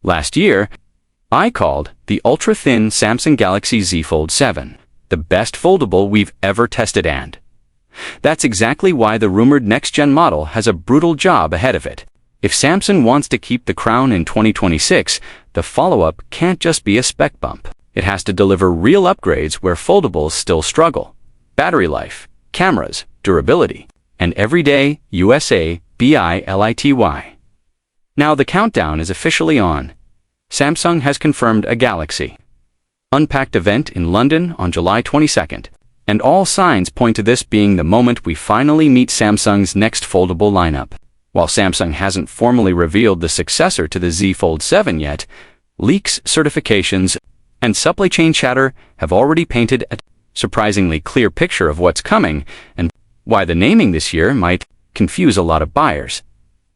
Last year, I called the ultra-thin Samsung Galaxy Z Fold 7 the best foldable we've ever tested, and that's exactly why the rumored next-gen model has a brutal job ahead of it. If Samsung wants to keep the crown in 2026, the follow-up can't just be a spec bump. It has to deliver real upgrades where foldables still struggle: battery life, cameras, durability, and everyday usability. Now the countdown is officially on. Samsung has confirmed a Galaxy Unpacked event in London on July 22nd, and all signs point to this being the moment we finally meet Samsung's next foldable lineup. While Samsung hasn't formally revealed the successor to the Z Fold 7 yet, leaks, certifications, and supply chain chatter have already painted a surprisingly clear picture of what's coming and why the naming this year might confuse a lot of buyers.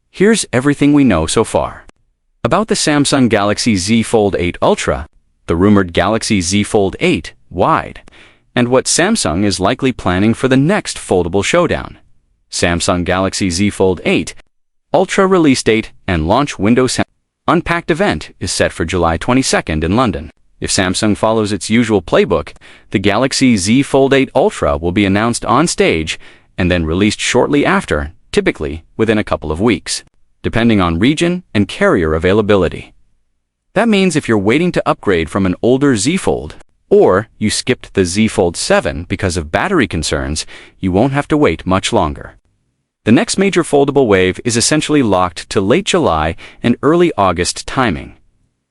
Here's everything we know so far about the Samsung Galaxy Z Fold 8 Ultra, the rumored Galaxy Z Fold 8 Wide, and what Samsung is likely planning for the next foldable showdown. Samsung Galaxy Z Fold 8 Ultra release date and launch window. Unpacked event is set for July 22nd in London. If Samsung follows its usual playbook, the Galaxy Z Fold 8 Ultra will be announced on stage and then released shortly after, typically within a couple of weeks, depending on region and carrier availability. That means if you're waiting to upgrade from an older Z Fold, or you skipped the Z Fold 7 because of battery concerns, you won't have to wait much longer. The next major foldable wave is essentially locked to late July and early August timing.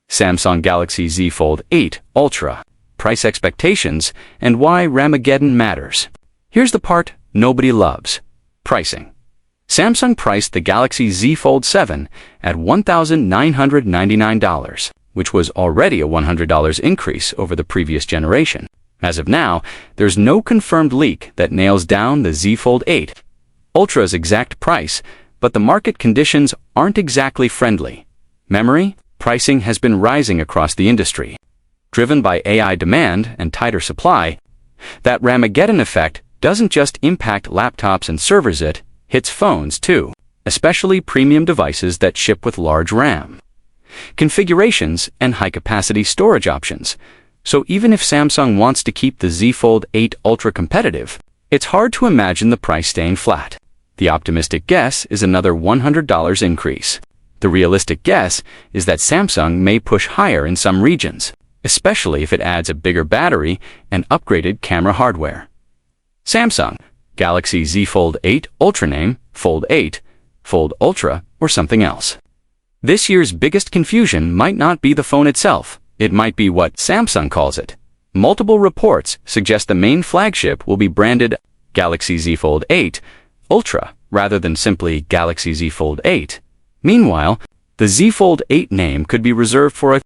Samsung Galaxy Z Fold 8 Ultra, price expectations, and why Ramageddon matters. Here's the part nobody loves: pricing. Samsung priced the Galaxy Z Fold 7 at $1,999, which was already a $100 increase over the previous generation. As of now, there's no confirmed leak that nails down the Z Fold 8 Ultra's exact price, but the market conditions aren't exactly friendly. Memory pricing has been rising across the industry, driven by AI demand and tighter supply. That Ramageddon effect doesn't just impact laptops and servers, it hits phones too, especially premium devices that ship with large RAM configurations and high-capacity storage options. So even if Samsung wants to keep the Z Fold 8 Ultra competitive, it's hard to imagine the price staying flat. The optimistic guess is another $100 increase. The realistic guess is that Samsung may push higher in some regions, especially if it adds a bigger battery and upgraded camera hardware. Samsung Galaxy Z Fold 8 Ultra name: Fold 8, Fold Ultra, or something else. This year's biggest confusion might not be the phone itself, it might be what Samsung calls it. Multiple reports suggest the main flagship will be branded Galaxy Z Fold 8 Ultra rather than simply Galaxy Z Fold 8. Meanwhile, the Z Fold 8 name could be reserved for a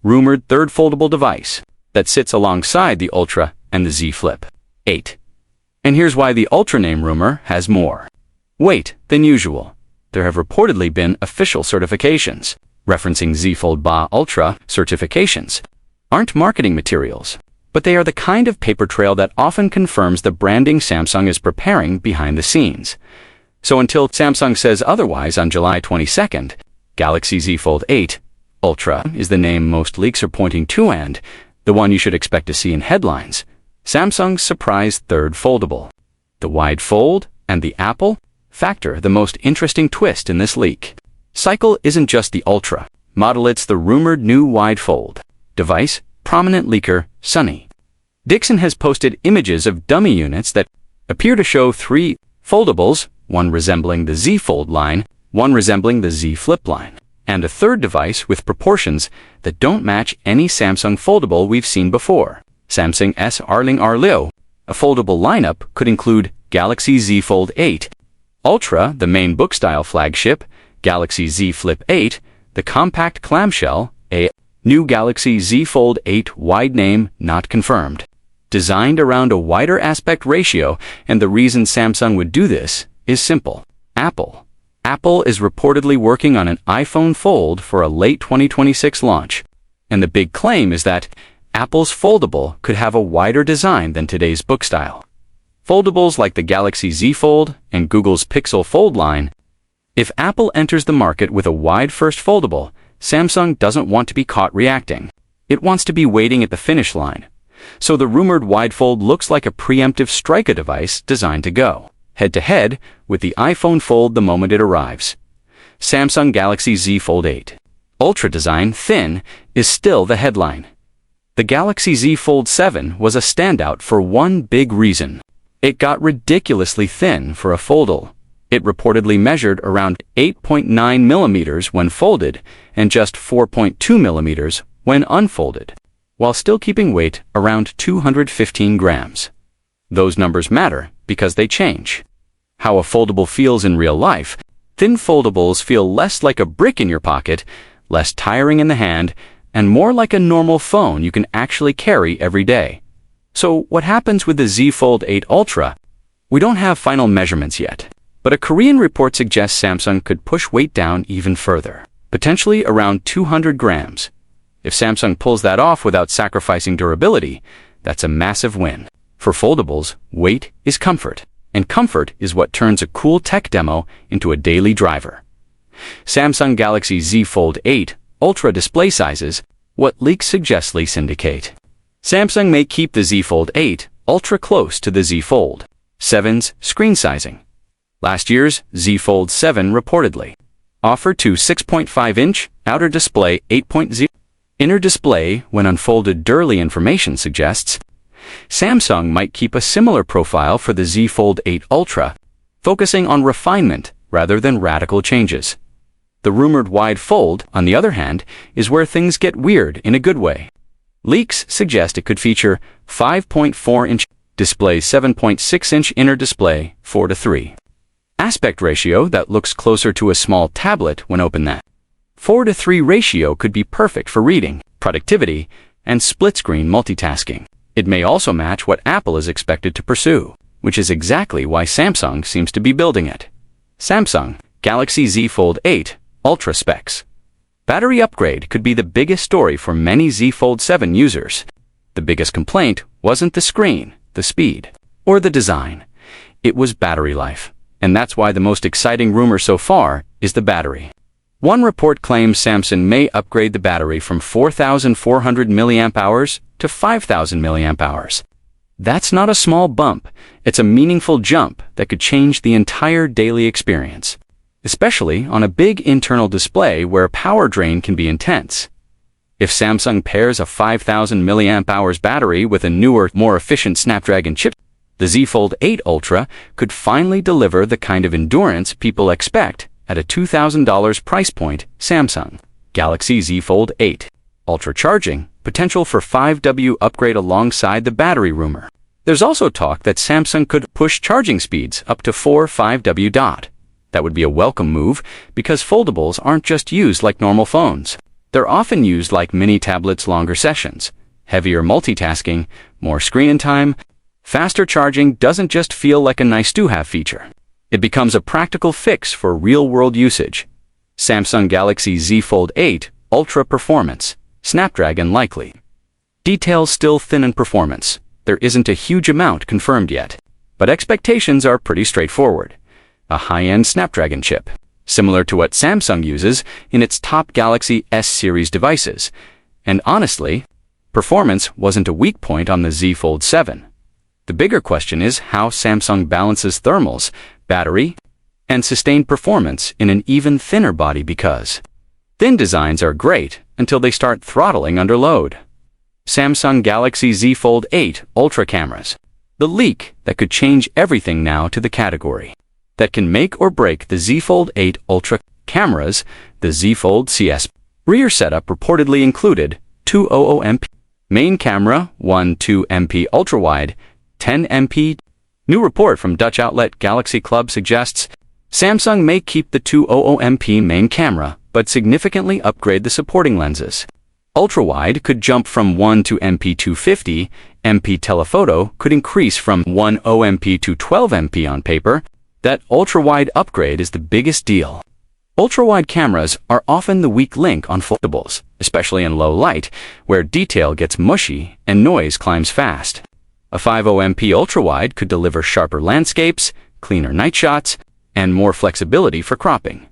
rumored third foldable device that sits alongside the Ultra and the Z Flip 8. And here's why the Ultra name rumor has more weight than usual. There have reportedly been official certifications. Referencing Z Fold BA Ultra certifications aren't marketing materials, but they are the kind of paper trail that often confirms the branding Samsung is preparing behind the scenes. So until Samsung says otherwise on July 22nd, Galaxy Z Fold 8 Ultra is the name most leaks are pointing to, and the one you should expect to see in headlines. Samsung's surprise third foldable. The wide fold and the Apple factor the most interesting twist in this leak cycle isn't just the Ultra model, it's the rumored new wide fold device. Prominent leaker Sunny Dixon has posted images of dummy units that appear to show three foldables, one resembling the Z Fold line, one resembling the Z Flip line, and a third device with proportions that don't match any Samsung foldable we've seen before. Samsung S Arling Arleo. A foldable lineup could include Galaxy Z Fold 8 Ultra, the main book-style flagship, Galaxy Z Flip 8, the compact clamshell, a new Galaxy Z Fold 8 Wide name not confirmed, designed around a wider aspect ratio, and the reason Samsung would do this is simple. Apple is reportedly working on an iPhone Fold for a late 2026 launch, and the big claim is that Apple's foldable could have a wider design than today's book style. Foldables like the Galaxy Z Fold and Google's Pixel Fold line. If Apple enters the market with a wide first foldable, Samsung doesn't want to be caught reacting. It wants to be waiting at the finish line. So the rumored wide fold looks like a preemptive strike device designed to go head-to-head with the iPhone Fold the moment it arrives. Samsung Galaxy Z Fold 8 Ultra design thin is still the headline. The Galaxy Z Fold 7 was a standout for one big reason. It got ridiculously thin for a foldable. It reportedly measured around 8.9 millimeters when folded and just 4.2 millimeters when unfolded, while still keeping weight around 215 grams. Those numbers matter because they change how a foldable feels in real life. Thin foldables feel less like a brick in your pocket, less tiring in the hand, and more like a normal phone you can actually carry every day. So what happens with the Z Fold 8 Ultra? We don't have final measurements yet, but a Korean report suggests Samsung could push weight down even further, potentially around 200 grams. If Samsung pulls that off without sacrificing durability, that's a massive win. For foldables, weight is comfort, and comfort is what turns a cool tech demo into a daily driver. Samsung Galaxy Z Fold 8 Ultra display sizes, what leaks suggest indicate. Samsung may keep the Z Fold 8 Ultra close to the Z Fold 7's screen sizing. Last year's Z Fold 7 reportedly offered to 6.5-inch outer display 8.0 inner display when unfolded. Early information suggests Samsung might keep a similar profile for the Z Fold 8 Ultra, focusing on refinement rather than radical changes. The rumored wide fold, on the other hand, is where things get weird in a good way. Leaks suggest it could feature 5.4-inch display, 7.6-inch inner display, 4:3 aspect ratio that looks closer to a small tablet when open. That 4:3 ratio could be perfect for reading, productivity, and split-screen multitasking. It may also match what Apple is expected to pursue, which is exactly why Samsung seems to be building it. Samsung Galaxy Z Fold 8 Ultra specs. Battery upgrade could be the biggest story for many Z Fold 7 users. The biggest complaint wasn't the screen, the speed, or the design. It was battery life, and that's why the most exciting rumor so far is the battery. One report claims Samsung may upgrade the battery from 4,400 mAh to 5,000 mAh. That's not a small bump, it's a meaningful jump that could change the entire daily experience, especially on a big internal display where power drain can be intense. If Samsung pairs a 5,000 mAh battery with a newer, more efficient Snapdragon chip, the Z Fold 8 Ultra could finally deliver the kind of endurance people expect at a $2,000 price point. Samsung Galaxy Z Fold 8 Ultra charging, potential for 5W upgrade alongside the battery rumor. There's also talk that Samsung could push charging speeds up to 5W. That would be a welcome move because foldables aren't just used like normal phones. They're often used like mini tablets, longer sessions, heavier multitasking, more screen time. Faster charging doesn't just feel like a nice-to-have feature. It becomes a practical fix for real-world usage. Samsung Galaxy Z Fold 8 Ultra performance, Snapdragon likely. Details still thin in performance. There isn't a huge amount confirmed yet, but expectations are pretty straightforward. A high-end Snapdragon chip, similar to what Samsung uses in its top Galaxy S series devices. And honestly, performance wasn't a weak point on the Z Fold 7. The bigger question is how Samsung balances thermals, battery, and sustained performance in an even thinner body, because thin designs are great until they start throttling under load. Samsung Galaxy Z Fold 8 Ultra cameras. The leak that could change everything now to the category that can make or break the Z Fold 8 Ultra cameras. The Z Fold CS rear setup reportedly included 200MP main camera, 12MP ultra-wide, 10MP. New report from Dutch outlet Galaxy Club suggests Samsung may keep the 200MP main camera, but significantly upgrade the supporting lenses. Ultra-wide could jump from 1 to MP 250, MP telephoto could increase from 10MP to 12MP on paper. That ultra-wide upgrade is the biggest deal. Ultra-wide cameras are often the weak link on foldables, especially in low light, where detail gets mushy and noise climbs fast. A 50MP ultra-wide could deliver sharper landscapes, cleaner night shots, and more flexibility for cropping.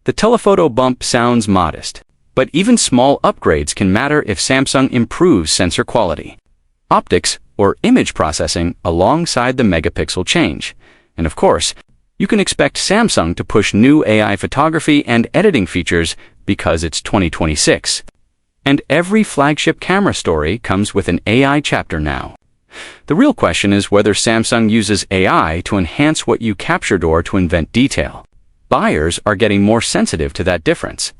The telephoto bump sounds modest, But even small upgrades can matter if Samsung improves sensor quality, optics, or image processing alongside the megapixel change. And of course, you can expect Samsung to push new AI photography and editing features because it's 2026. And every flagship camera story comes with an AI chapter now. The real question is whether Samsung uses AI to enhance what you captured or to invent detail. Buyers are getting more sensitive to that difference.